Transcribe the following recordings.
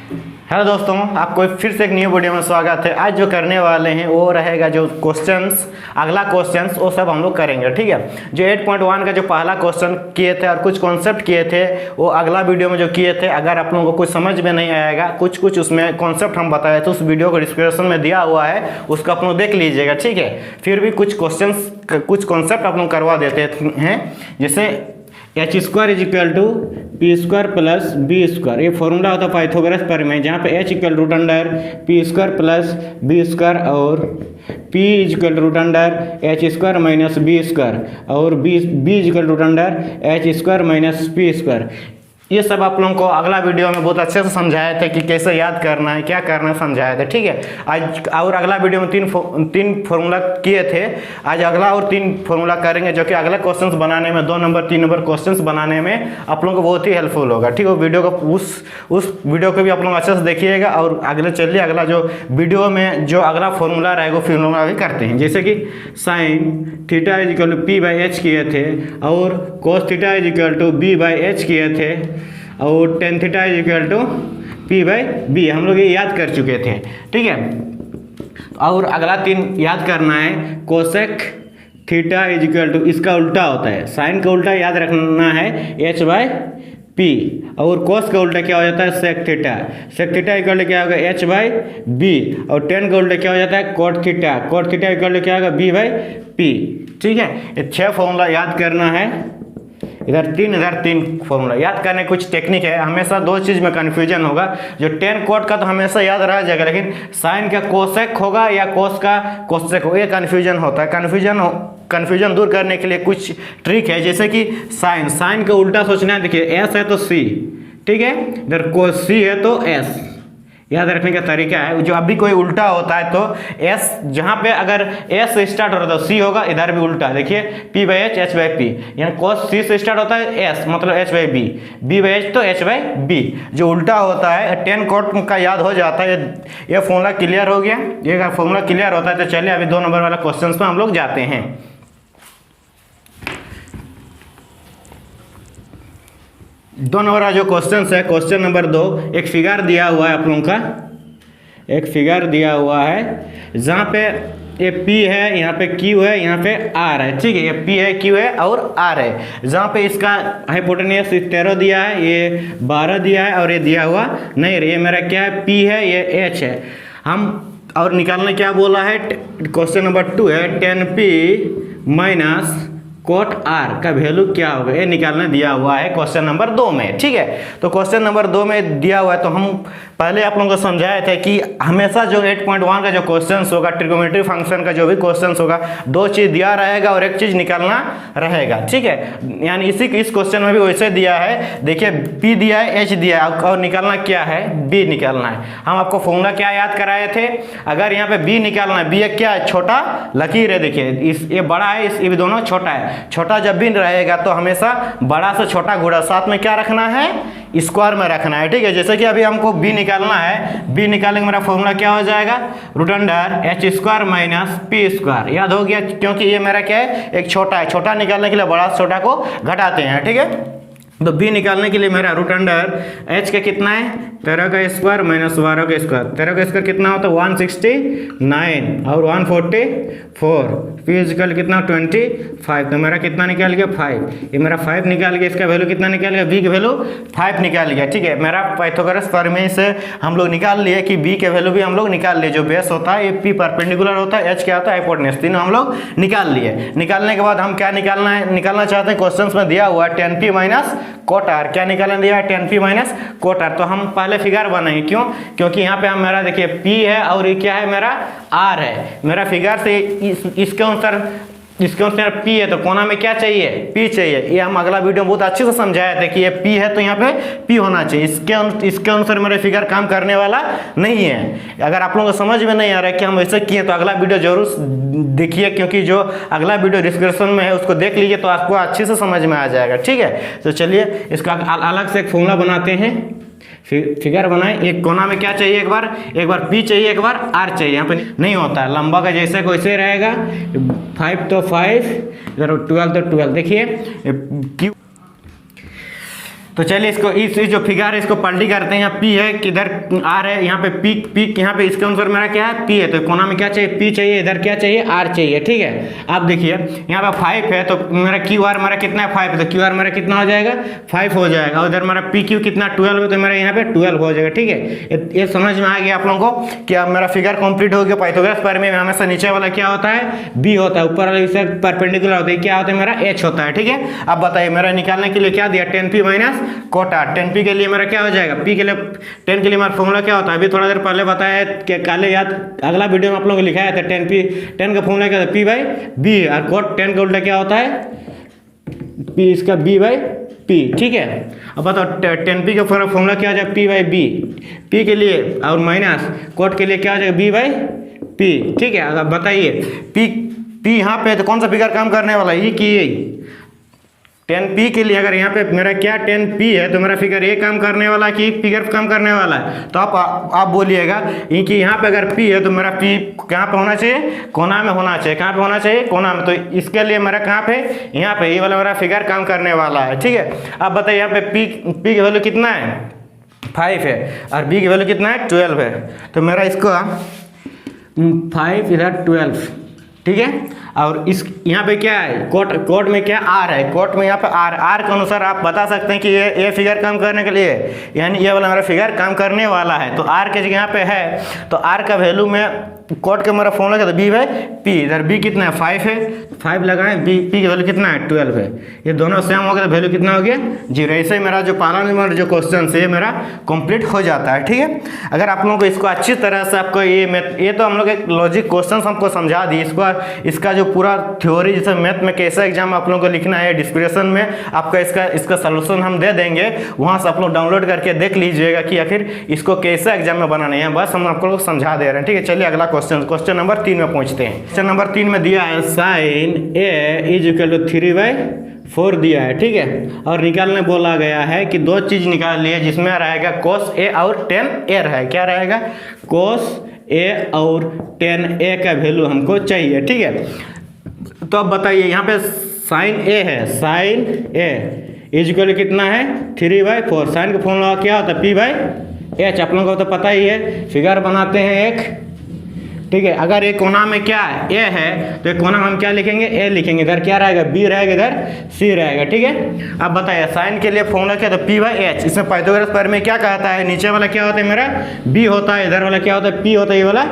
Hello दोस्तों, आपको फिर से एक न्यू वीडियो में स्वागत है। आज जो करने वाले हैं वो रहेगा जो क्वेश्चंस, अगला क्वेश्चंस वो सब हम लोग करेंगे, ठीक है। जो 8.1 का जो पहला क्वेश्चन किए थे और कुछ कॉन्सेप्ट किए थे वो अगला वीडियो में जो किए थे, अगर आप लोगों को कुछ समझ में नहीं आएगा, कुछ उसमें कॉन्सेप्ट हम बताए थे, उस वीडियो को डिस्क्रिप्शन में दिया हुआ है, उसको आप लोग देख लीजिएगा, ठीक है। फिर भी कुछ क्वेश्चंस, कुछ कॉन्सेप्ट आप लोग करवा देते हैं, जैसे H square is equal to P square plus B square. ये फॉर्मूला होता है पाइथागोरस प्रमेय, जहाँ पे H equal root under P square plus B square और P is equal root under H square minus B square और B is equal root under H square minus P square. ये सब आप लोगों को अगला वीडियो में बहुत अच्छे से समझाए थे कि कैसे याद करना है, क्या करना है, समझाए थे, ठीक है। आज और अगला वीडियो में तीन फॉर्मूला किए थे, आज अगला और 3 फॉर्मूला करेंगे, जो कि अगला क्वेश्चंस बनाने में 2 नंबर 3 नंबर क्वेश्चंस बनाने में आप लोगों को बहुत ही हेल्पफुल होगा, ठीक है। वीडियो को उस वीडियो को भी आप लोग अच्छे से देखिएगा। और अगला जो वीडियो में जो अगला फॉर्मूला रहेगा फॉर्मूला भी करते हैं, जैसे कि sine theta is equal to P by H किए थे और cos theta is equal to B by H किए थे और tan theta is equal to P by B, हम लोग ये याद कर चुके थे, ठीक है। और अगला 3 याद करना है, cosec theta is equal to, इसका उल्टा होता है, साइन का उल्टा याद रखना है एच बाई पी, और कोस का उल्टा क्या हो जाता है सेक थीटा इक्वल टू क्या होगा एच बाई बी, और टेन का उल्टा क्या हो जाता है कोट थीटा इक्वल टू क्या होगा बी बाई पी, ठीक है। ये 6 फॉर्मूला याद करना है, इधर 3 फॉर्मूला याद करने कुछ टेक्निक है। हमेशा 2 चीज़ में कन्फ्यूजन होगा, जो टेन कोट का तो हमेशा याद रह जाएगा, लेकिन साइन का कोसेक होगा या कोस का कोसेक होगा, ये कन्फ्यूजन होता है। कन्फ्यूजन दूर करने के लिए कुछ ट्रिक है, जैसे कि साइन का उल्टा सोचना है। देखिए एस है तो सी, ठीक है, इधर कोस सी है तो एस, याद रखने का तरीका है। जो अभी कोई उल्टा होता है तो एस, जहाँ पे अगर एस से स्टार्ट हो रहा है तो सी होगा, इधर भी उल्टा, देखिए P by H by P, यानी कोस सी से स्टार्ट होता है एस मतलब H by B by H तो एच बाई बी। जो उल्टा होता है 10 कोट का याद हो जाता है। ये फॉर्मूला क्लियर हो गया। ये फॉर्मूला क्लियर होता है तो चलिए अभी 2 नंबर वाला क्वेश्चन पर हम लोग जाते हैं। 2 नंबर का जो क्वेश्चन है, क्वेश्चन नंबर 2, एक फिगर दिया हुआ है आप लोगों का, एक फिगर दिया हुआ है जहाँ पे ये P है, यहाँ पे Q है, यहाँ पे R है, ठीक है। ये P है, Q है और R है, जहाँ पे इसका हाइपोटेन्यूस 13 दिया है, ये 12 दिया है और ये दिया हुआ नहीं, ये मेरा क्या है P है, ये H है। हम और निकालने क्या बोला है, क्वेश्चन नंबर 2 है 10P माइनस कोट R का वैल्यू क्या होगा, ये निकालने दिया हुआ है क्वेश्चन नंबर 2 में, ठीक है। तो क्वेश्चन नंबर 2 में दिया हुआ है, तो हम पहले आप लोगों को समझाए थे कि हमेशा जो 8.1 का जो क्वेश्चन होगा, ट्रिगोनोमेट्री फंक्शन का जो भी क्वेश्चन होगा, 2 चीज़ दिया रहेगा और एक चीज़ निकालना रहेगा, ठीक है। यानी इस क्वेश्चन में भी वैसे दिया है, देखिए P दिया है, H दिया है और निकालना क्या है, B निकालना है। हम आपको फॉर्मूला क्या याद कराए थे, अगर यहाँ पे B निकालना है, B एक क्या है छोटा लकीर है, देखिए ये बड़ा है, ये भी दोनों छोटा है। छोटा जब भी रहेगा तो हमेशा बड़ा से छोटा गुणा साथ में क्या रखना है, स्क्वायर में रखना है, ठीक है। जैसे कि अभी हमको B निकालना है, B निकालने का मेरा फॉर्मूला क्या हो जाएगा, root under H square minus P square, याद हो गया, क्योंकि ये मेरा क्या है एक छोटा है, छोटा निकालने के लिए बड़ा से छोटा को घटाते हैं, ठीक है। तो B निकालने के लिए मेरा रूट अंडर H का कितना है 13 का स्क्वायर माइनस 12 का स्क्वायर, 13 का स्क्वायर कितना होता है 169 और 144, फिजिकल कितना 25, तो मेरा कितना निकाल गया 5, ये मेरा 5 निकाल गया, इसका वैल्यू कितना निकाल गया, B का वैल्यू 5 निकाल गया, ठीक है। मेरा पाइथागोरस प्रमेय से हम लोग निकाल लिए कि B के वैल्यू भी हम लोग निकाल लिए, जो बेस होता है, ये P परपेंडिकुलर होता है, H क्या होता है हाइपोटेन्यूस, तीनों हम लोग निकाल लिए। निकालने के बाद हम क्या निकालना चाहते हैं, क्वेश्चन में दिया हुआ है 10P माइनस कोट R, क्या निकालने दिया है 10P माइनस कोट R। तो हम पहले फिगर बनाएंगे, क्यों, क्योंकि यहाँ पे हम मेरा देखिए P है और ये क्या है मेरा R है, मेरा फिगर से इसके अनुसार P है तो कोना में क्या चाहिए, P चाहिए। ये हम अगला वीडियो में बहुत अच्छे से समझाए थे कि ये P है तो यहाँ पे P होना चाहिए, इसके अनुसार मेरा फिगर काम करने वाला नहीं है। अगर आप लोगों को समझ में नहीं आ रहा है कि हम ऐसे किए तो अगला वीडियो जरूर देखिए, क्योंकि जो अगला वीडियो डिस्क्रिप्शन में है उसको देख लीजिए तो आपको अच्छे से समझ में आ जाएगा, ठीक है। तो चलिए इसका अलग से एक फॉर्मूला बनाते हैं, फिगर बनाए। एक कोना में क्या चाहिए, एक बार P चाहिए, एक बार R चाहिए, यहाँ पे नहीं होता है, लंबा का जैसे वैसे रहेगा, 5 तो 5, इधर 12 तो 12, देखिए तो चलिए इसको इस जो फिगर है इसको पलटी करते हैं। यहाँ पी है, किधर आर है, यहाँ पे पी यहाँ पे इसके अनुसार मेरा क्या है, पी है, तो कोना में क्या चाहिए, पी चाहिए, इधर क्या चाहिए, आर चाहिए। ठीक है, अब देखिए यहाँ पे 5 है तो मेरा क्यू आर मेरा कितना है, 5 है, तो क्यू आर मेरा कितना हो जाएगा, 5 हो जाएगा। और इधर मेरा पी क्यू कितना 12 है, तो मेरा यहाँ पे 12 हो जाएगा। ठीक है, ये समझ में आ गया आप लोगों को कि अब मेरा फिगर कंप्लीट हो गया। पाइथागोरस थ्योरम में हमेशा नीचे वाला क्या होता है, बी होता है, ऊपर वाला इससे परपेंडिकुलर होता है, क्या होता है मेरा एच होता है। ठीक है, अब बताइए मेरा निकालने के लिए क्या दिया, 10p माइनस कोटा। 10p के लिए मेरा क्या हो जाएगा, p के लिए 10 के लिए मेरा फॉर्मूला क्या होता है, अभी थोड़ा देर पहले बताया है कि काले याद अगला वीडियो में आप लोगों को लिखाया था। 10 का फॉर्मूला क्या होता है, p बाई b, और कोट 10 का उल्टा क्या होता है, p इसका b बाई p। ठीक है, अब बताओ 10p का फॉर्मूला क्या हो जाएगा, p बाई b, p के लिए, और माइनस कोट के लिए क्या हो जाएगा, b बाई p। ठीक है, अब बताइए p यहाँ पे तो कौन सा फिगर काम करने वाला है, ये कि 10p के लिए अगर यहाँ पे मेरा क्या 10p है तो मेरा फिगर ए काम करने वाला है कि फिगर काम करने वाला है। तो आप बोलिएगा कि यहाँ पे अगर p है तो मेरा p कहाँ पे होना चाहिए, कोना में होना चाहिए। कहाँ पे होना चाहिए, कोना में। तो इसके लिए मेरा कहाँ पे, यहाँ पे ये वाला मेरा फिगर काम करने वाला है। ठीक है, अब बताइए यहाँ पे p की वैल्यू कितना है, 5 है, और b की वैल्यू कितना है, 12 है। तो मेरा इसको 5 इधर 12। ठीक है, और इस यहाँ पे क्या है, कोट में क्या आर है, कोट में यहाँ पे आर के अनुसार आप बता सकते हैं कि ये फिगर काम करने के लिए, यानी ये वाला मेरा फिगर काम करने वाला है। तो आर के जगह पे है, तो आर का वैल्यू में कोट का मेरा फॉर्मूला क्या था, बी बाई पी। इधर बी कितना है, 5 है, 5 लगाएं, बी पी की वैल्यू कितना है, 12 है। ये दोनों सेम हो गया तो वैल्यू कितना हो गया, 0। ऐसे ही मेरा जो पहला नंबर जो क्वेश्चन है मेरा कंप्लीट हो जाता है। ठीक है, अगर आप लोगों को इसको अच्छी तरह से आपको ये तो हम लोग एक लॉजिक क्वेश्चन हमको समझा दी, इसका जो पूरा थ्योरी जैसे मैथ में कैसा एग्जाम आप लोगों को लिखना है, डिस्क्रिप्शन में आपका इसका सोल्यूशन हम दे देंगे, वहाँ से आप लोग डाउनलोड करके देख लीजिएगा कि आखिर इसको कैसे एग्जाम में बनाना है। बस हम आपको समझा दे रहे हैं। ठीक है, चलिए अगला क्वेश्चन नंबर 3 में पहुंचते हैं। क्वेश्चन नंबर 3 में दिया है sine A is equal to 3/4 दिया है। ठीक है, और निकालने बोला गया है कि दो चीज निकाल लिए जिसमें रहेगा cos a और tan a रहे, क्या रहेगा, cos a और tan a का वैल्यू हमको चाहिए। ठीक है, तो अब बताइए यहाँ पे साइन a है, साइन a इज इक्वल कितना है, 3/4। साइन का फॉर्मूला क्या होता है, p/h, आप लोगों को तो पता ही है। फिगर बनाते हैं एक। ठीक है, अगर एक कोना में क्या है, ए है, तो एक कोना में हम क्या लिखेंगे, ए लिखेंगे, इधर क्या रहेगा, बी रहेगा, इधर सी रहेगा। ठीक है, अब बताइए साइन के लिए फॉर्मूला क्या था, p/h। इसमें पाइथागोरस थ्योरम में क्या कहता है, नीचे वाला क्या होता है मेरा b होता है, इधर वाला क्या होता है, p होता है, ये वाला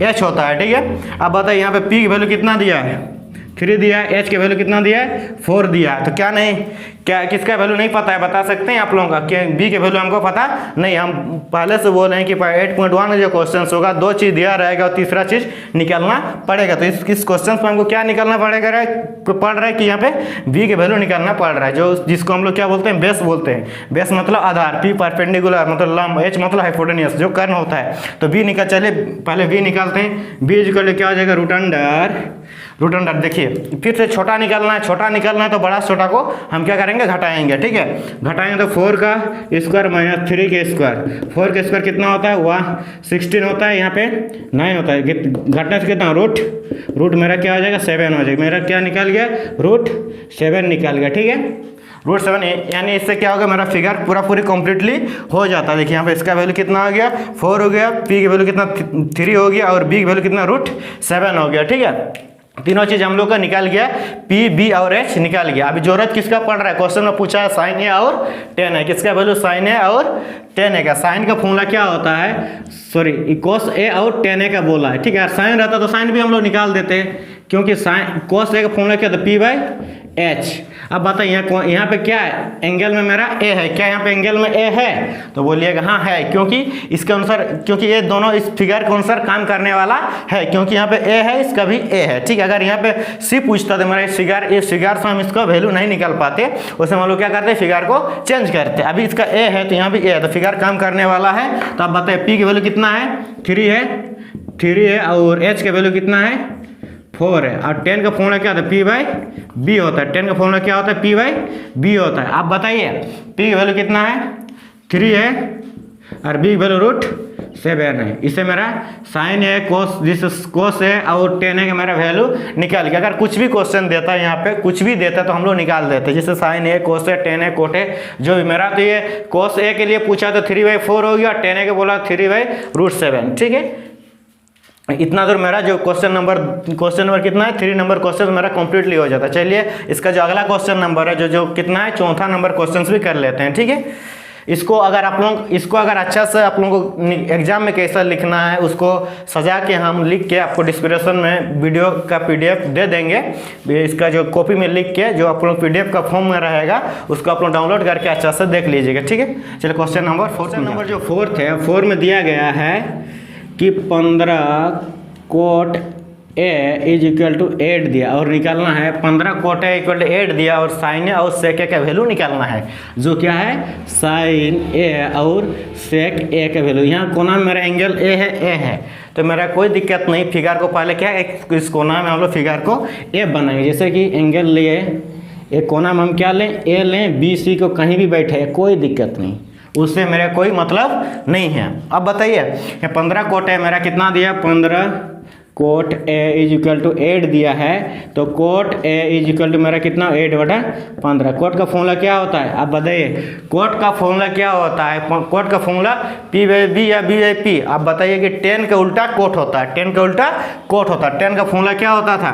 h होता है। ठीक है, अब बताइए यहाँ पे p की वैल्यू कितना दिया है, 3 दिया है, h की वैल्यू कितना दिया है, 4 दिया है। तो क्या किसका वैल्यू नहीं पता है, बता सकते हैं आप लोगों का, कि b के वैल्यू हमको पता नहीं। हम पहले से बोल रहे हैं कि 8.1 में जो क्वेश्चन होगा, दो चीज़ दिया रहेगा और तीसरा चीज़ निकालना पड़ेगा। तो इस क्वेश्चन में हमको क्या निकालना पड़ेगा, पड़ रहा है कि यहाँ पे b के वैल्यू निकालना पड़ रहा है, जिसको हम लोग क्या बोलते हैं, बेस बोलते हैं। बेस मतलब आधार, p परपेंडिकुलर मतलब लंब, h मतलब हाइपोटेन्यूस जो कर्ण होता है। तो b निकाल, चलिए पहले b निकालते हैं। b इक्वल क्या हो जाएगा, रूट अंडर। देखिए फिर से छोटा निकालना है, तो बड़ा छोटा को हम क्या करेंगे, घटाएंगे। ठीक है, घटाएंगे तो 4 का स्क्वायर माइनस 3 के स्क्वायर, 4 के स्क्वायर कितना होता है, वह 16 होता है, यहाँ पे 9 होता है। घटने से कितना, रूट मेरा क्या हो जाएगा, 7 हो जाएगा। मेरा क्या निकल गया, √7 निकल गया। ठीक है, √7, यानी इससे क्या होगा, मेरा फिगर पूरी कंप्लीटली हो जाता है। देखिए यहाँ पे इसका वैल्यू कितना हो गया, 4 हो गया, p की वैल्यू कितना 3 हो गया, और b की वैल्यू कितना √7 हो गया। ठीक है, तीनों चीज हम लोग का निकल गया, p b और h निकल गया। अभी जरूरत किसका पड़ रहा है, क्वेश्चन में पूछा है साइन ए और tan है, किसका वैल्यू साइन ए और tan है का। साइन का फॉर्मूला क्या होता है, सॉरी cos a और tan a का बोला है। ठीक है, साइन रहता तो साइन भी हम लोग निकाल देते, क्योंकि साइन cos a का फॉर्मूला क्या था, p/h। अब बताइए यहाँ पे क्या है, एंगल में मेरा a है, क्या यहाँ पे एंगल में a है, तो बोलिएगा हाँ है, क्योंकि इसके अनुसार, क्योंकि ये दोनों इस फिगर के अनुसार काम करने वाला है, क्योंकि यहाँ पे a है, इसका भी a है। ठीक है, अगर यहाँ पे c पूछता तो मेरा इस फिगर से हम इसका वैल्यू नहीं निकाल पाते, उसमें हम लोग क्या करते हैं, फिगर को चेंज करते। अभी इसका a है तो यहाँ भी a है, तो फिगर काम करने वाला है। तो आप बताइए p की वैल्यू कितना है, 3 है, और h का वैल्यू कितना है, 4 है, और 10 का फॉर्मूला क्या होता है, p/b होता है। 10 का फॉर्मूला क्या होता है, p/b होता है। आप बताइए p की वैल्यू कितना है, 3 है, और b की वैल्यू 7 है। इसे मेरा साइन है, कोस जिस कोस है और टेन है का मेरा वैल्यू निकाल के, अगर कुछ भी क्वेश्चन देता है यहाँ पे कुछ भी देता है तो हम लोग निकाल देते हैं, जैसे साइन है, कोस है, टेन है, कोट है, जो भी मेरा। तो ये कोस ए के लिए पूछा तो 3/4 हो गया, टेन ए के बोला 3/√7, ठीक है। इतना दूर मेरा जो क्वेश्चन नंबर कितना है, 3 नंबर क्वेश्चन मेरा कंप्लीटली हो जाता है। चलिए इसका जो अगला क्वेश्चन नंबर है जो कितना है, चौथा नंबर क्वेश्चन भी कर लेते हैं, ठीक है। इसको अगर अच्छा से आप लोगों को एग्जाम में कैसा लिखना है उसको सजा के हम लिख के आपको डिस्क्रिप्शन में वीडियो का PDF दे देंगे। इसका जो कॉपी में लिख के जो आप लोग PDF का फॉर्म में रहेगा उसको आप लोग डाउनलोड करके अच्छा से देख लीजिएगा, ठीक है। चलिए क्वेश्चन नंबर जो 4th है, 4 में दिया गया है कि 15 cot A is equal to 8 दिया और निकालना है 15 कोट ए इक्वल टू 8 दिया और साइन ए और सेक ए का वैल्यू निकालना है, जो क्या है साइन ए और सेक ए का वैल्यू। यहाँ कोना में मेरा एंगल ए है तो मेरा कोई दिक्कत नहीं, फिगर को पहले क्या इस कोना में हम लोग फिगर को ए बनाएंगे। जैसे कि एंगल लिए एक कोना में हम क्या लें, ए लें, BC को कहीं भी बैठे कोई दिक्कत नहीं, उससे मेरा कोई मतलब नहीं है। अब बताइए 15 कोट ए मेरा कितना दिया, 15 cot A is equal to 8 दिया है, तो cot A is equal to मेरा कितना 8/15। कोट का फॉर्मूला क्या होता है, आप बताइए कोट का फॉर्मूला क्या होता है। कोट का फॉर्मूला P/B या B/P। आप बताइए कि 10 का उल्टा कोट होता है, 10 का उल्टा कोट होता है। 10 का फॉर्मूला क्या होता था,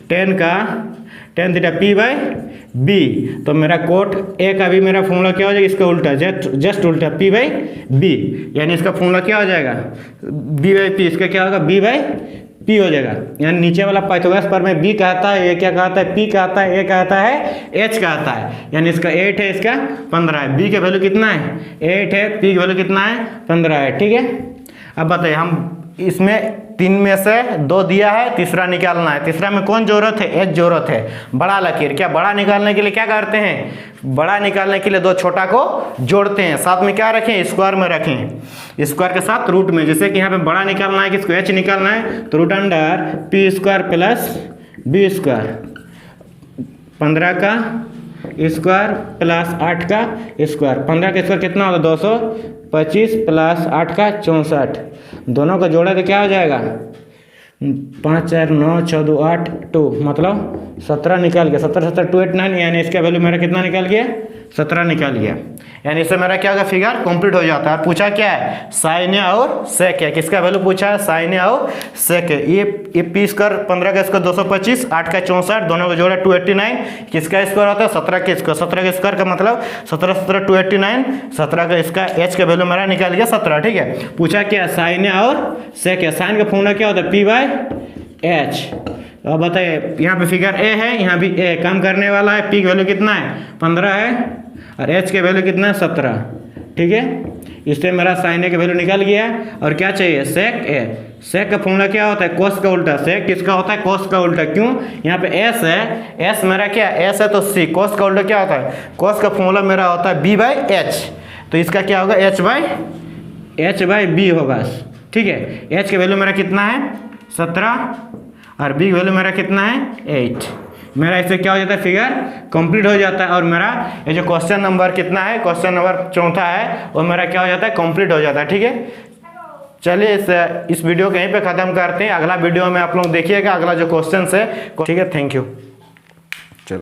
10 थीटा P/B। तो मेरा कोट ए का भी मेरा फॉर्मूला क्या हो जाएगा, इसका उल्टा जस्ट उल्टा P/B, यानी इसका फॉर्मूला क्या हो जाएगा B/P, इसका क्या होगा B/P हो जाएगा। यानी नीचे वाला पाइथागोरस पर में B कहता है, ये क्या कहता है P कहता है, A कहता है H कहता है, यानी इसका 8 है, इसका 15 है। B का वैल्यू कितना है 8 है, P का वैल्यू कितना है 15 है, ठीक है। अब बताइए हम इसमें 3 में से 2 दिया है, तीसरा निकालना है। तीसरा में कौन जरूरत है, H जरूरत है, बड़ा लकीर। क्या बड़ा निकालने के लिए क्या करते हैं, बड़ा निकालने के लिए 2 छोटा को जोड़ते हैं, साथ में क्या रखें, स्क्वायर में रखें, स्क्वायर के साथ रूट में। जैसे कि यहाँ पे बड़ा निकालना है, किसको H निकालना है, तो √P² + B², 15 का स्क्वायर प्लस 8 का स्क्वायर। 15 का स्क्वायर कितना होगा 225 प्लस 8 का 64, दोनों का जोड़ा तो क्या हो जाएगा 5 4 9 14 8 2, मतलब 17 निकाल गया। 17 17 289, यानी इसका वैल्यू मेरा कितना निकाल गया 17 निकाल गया। यानी इससे मेरा क्या होगा, फिगर कंप्लीट हो जाता है। पूछा क्या है, साइन ए और सेक है, किसका वैल्यू पूछा है, साइन ए और सेक है। ये P² 15 का स्क्वायर 225, 8 का 64, दोनों का जोड़ा 289, किसका स्क्वायर होता है 17 के स्क्वायर। 17 के स्क्वायर का मतलब 17 17 289, 17 का इसका H का वैल्यू मेरा निकाल गया 17, ठीक है। पूछा क्या, साइन ए और सेक है। साइन का फॉर्मूला क्या होता है P/H। अब बताइए यहाँ पे फिगर ए है, यहाँ भी ए, काम करने वाला है। P का वैल्यू कितना है 15 है और H के वैल्यू कितना है 17, ठीक है। इससे मेरा साइन ए का वैल्यू निकल गया। और क्या चाहिए, सेक ए। सेक का फॉर्मूला क्या होता है, कोस का उल्टा। सेक किसका होता है, कोस का उल्टा। क्यों, यहाँ पे S है, S मेरा क्या S है तो C, कोस का उल्टा क्या होता है, कोस का फॉर्मूला मेरा होता है B/H, तो इसका क्या होगा H/B होगा, ठीक है। H का वैल्यू मेरा कितना है 17 और B का वैल्यू मेरा कितना है 8। मेरा इससे क्या हो जाता है, फिगर कंप्लीट हो जाता है। और मेरा ये जो क्वेश्चन नंबर कितना है, क्वेश्चन नंबर चौथा है, वो मेरा क्या हो जाता है, कंप्लीट हो जाता है, ठीक है। चलिए इस वीडियो को यहीं पे ख़त्म करते हैं। अगला वीडियो में आप लोग देखिएगा अगला जो क्वेश्चन है, ठीक है। Thank you.